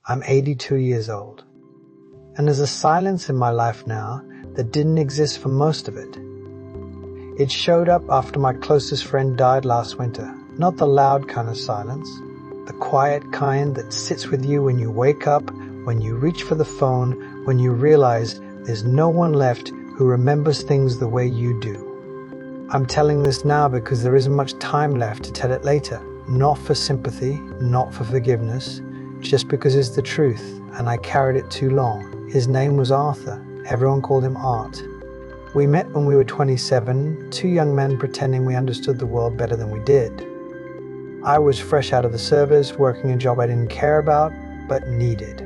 I'm 82 years old. And there's a silence in my life now that didn't exist for most of it. It showed up after my closest friend died last winter. Not the loud kind of silence, the quiet kind that sits with you when you wake up, when you reach for the phone, when you realize there's no one left who remembers things the way you do. I'm telling this now because there isn't much time left to tell it later. Not for sympathy, not for forgiveness, just because it's the truth, and I carried it too long. His name was Arthur. Everyone called him Art. We met when we were 27, two young men pretending we understood the world better than we did. I was fresh out of the service, working a job I didn't care about, but needed.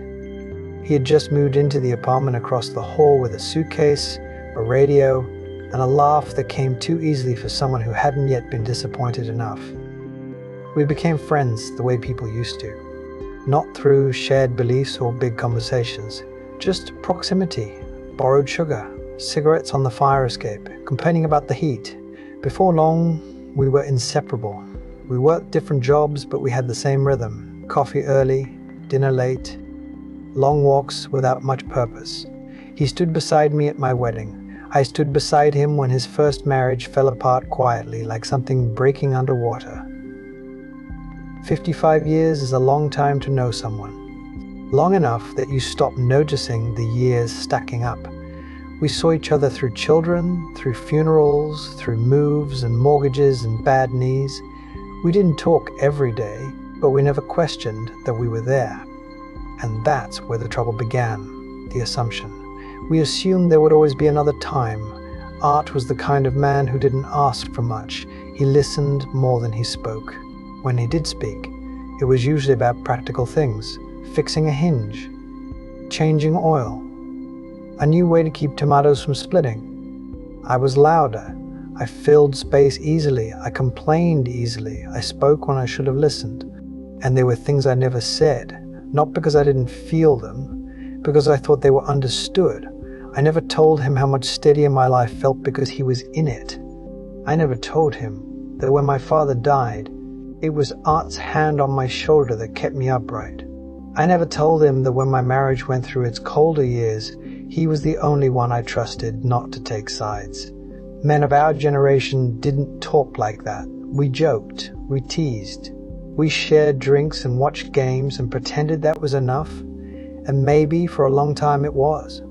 He had just moved into the apartment across the hall with a suitcase, a radio, and a laugh that came too easily for someone who hadn't yet been disappointed enough. We became friends the way people used to. Not through shared beliefs or big conversations, just proximity, borrowed sugar, cigarettes on the fire escape, complaining about the heat. Before long, we were inseparable. We worked different jobs, but we had the same rhythm. Coffee early, dinner late, long walks without much purpose. He stood beside me at my wedding. I stood beside him when his first marriage fell apart quietly, like something breaking underwater. 55 years is a long time to know someone. Long enough that you stop noticing the years stacking up. We saw each other through children, through funerals, through moves and mortgages and bad knees. We didn't talk every day, but we never questioned that we were there. And that's where the trouble began, the assumption. We assumed there would always be another time. Art was the kind of man who didn't ask for much. He listened more than he spoke. When he did speak, it was usually about practical things, fixing a hinge, changing oil, a new way to keep tomatoes from splitting. I was louder. I filled space easily. I complained easily. I spoke when I should have listened. And there were things I never said, not because I didn't feel them, because I thought they were understood. I never told him how much steadier my life felt because he was in it. I never told him that when my father died, it was Art's hand on my shoulder that kept me upright. I never told him that when my marriage went through its colder years, he was the only one I trusted not to take sides. Men of our generation didn't talk like that. We joked, we teased, we shared drinks and watched games and pretended that was enough, and maybe for a long time it was.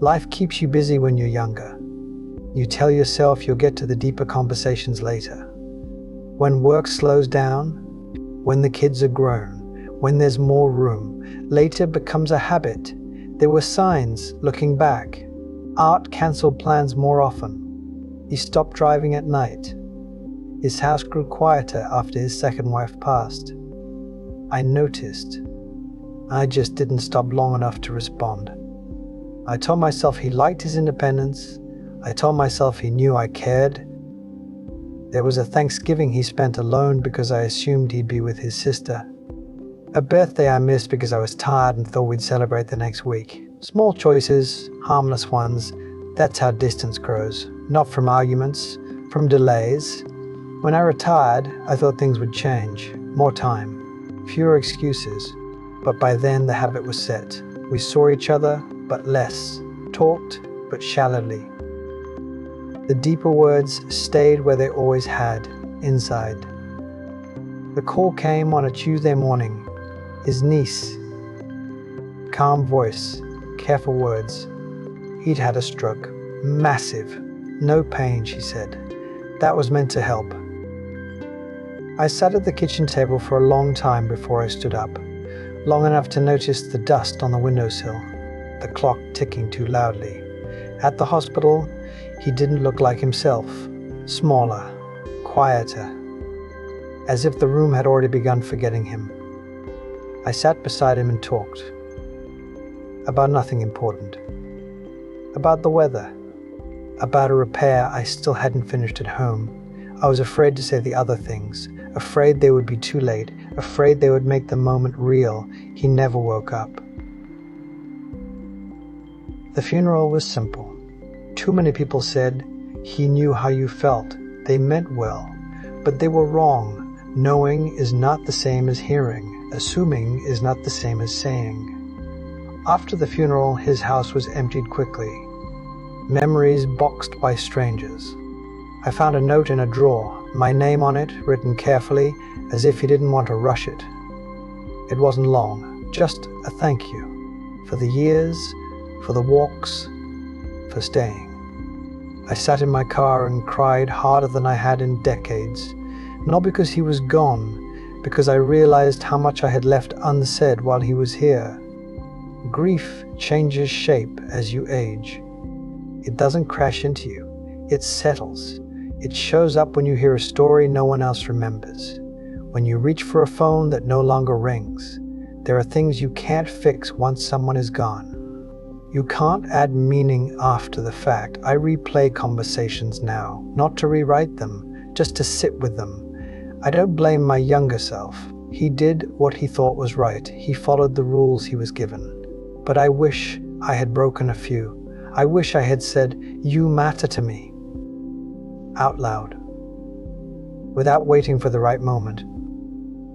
Life keeps you busy when you're younger. You tell yourself you'll get to the deeper conversations later. When work slows down, when the kids are grown, when there's more room, later becomes a habit. There were signs looking back. Art cancelled plans more often. He stopped driving at night. His house grew quieter after his second wife passed. I noticed. I just didn't stop long enough to respond. I told myself he liked his independence. I told myself he knew I cared. There was a Thanksgiving he spent alone because I assumed he'd be with his sister. A birthday I missed because I was tired and thought we'd celebrate the next week. Small choices, harmless ones. That's how distance grows. Not from arguments, from delays. When I retired, I thought things would change. More time, fewer excuses. But by then the habit was set. We saw each other, but less. Talked, but shallowly. The deeper words stayed where they always had, inside. The call came on a Tuesday morning. His niece. Calm voice, careful words. He'd had a stroke. Massive. No pain, she said. That was meant to help. I sat at the kitchen table for a long time before I stood up. Long enough to notice the dust on the windowsill, the clock ticking too loudly. At the hospital, he didn't look like himself. Smaller, quieter, as if the room had already begun forgetting him. I sat beside him and talked. About nothing important. About the weather. About a repair I still hadn't finished at home. I was afraid to say the other things. Afraid they would be too late. Afraid they would make the moment real. He never woke up. The funeral was simple. Too many people said, he knew how you felt. They meant well, but they were wrong. Knowing is not the same as hearing. Assuming is not the same as saying. After the funeral, his house was emptied quickly. Memories boxed by strangers. I found a note in a drawer, my name on it, written carefully, as if he didn't want to rush it. It wasn't long, just a thank you. For the years, for the walks, for staying. I sat in my car and cried harder than I had in decades. Not because he was gone, because I realized how much I had left unsaid while he was here. Grief changes shape as you age. It doesn't crash into you. It settles. It shows up when you hear a story no one else remembers. When you reach for a phone that no longer rings. There are things you can't fix once someone is gone. You can't add meaning after the fact. I replay conversations now, not to rewrite them, just to sit with them. I don't blame my younger self. He did what he thought was right. He followed the rules he was given. But I wish I had broken a few. I wish I had said, "You matter to me," out loud, without waiting for the right moment.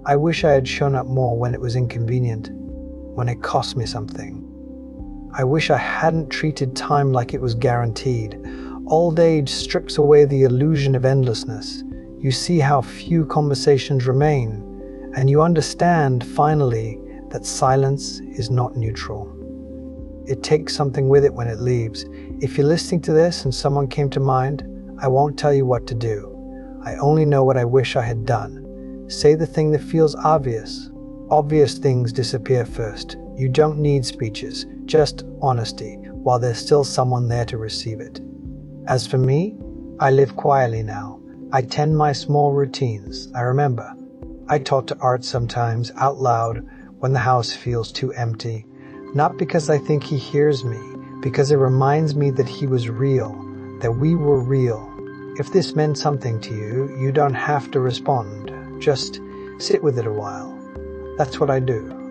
I wish I had shown up more when it was inconvenient, when it cost me something. I wish I hadn't treated time like it was guaranteed. Old age strips away the illusion of endlessness. You see how few conversations remain, and you understand, finally, that silence is not neutral. It takes something with it when it leaves. If you're listening to this and someone came to mind, I won't tell you what to do. I only know what I wish I had done. Say the thing that feels obvious. Obvious things disappear first. You don't need speeches, just honesty, while there's still someone there to receive it. As for me, I live quietly now. I tend my small routines. I remember. I talk to art sometimes, out loud, when the house feels too empty. Not because I think he hears me, because it reminds me that he was real, that we were real. If this meant something to you, you don't have to respond. Just sit with it a while. That's what I do.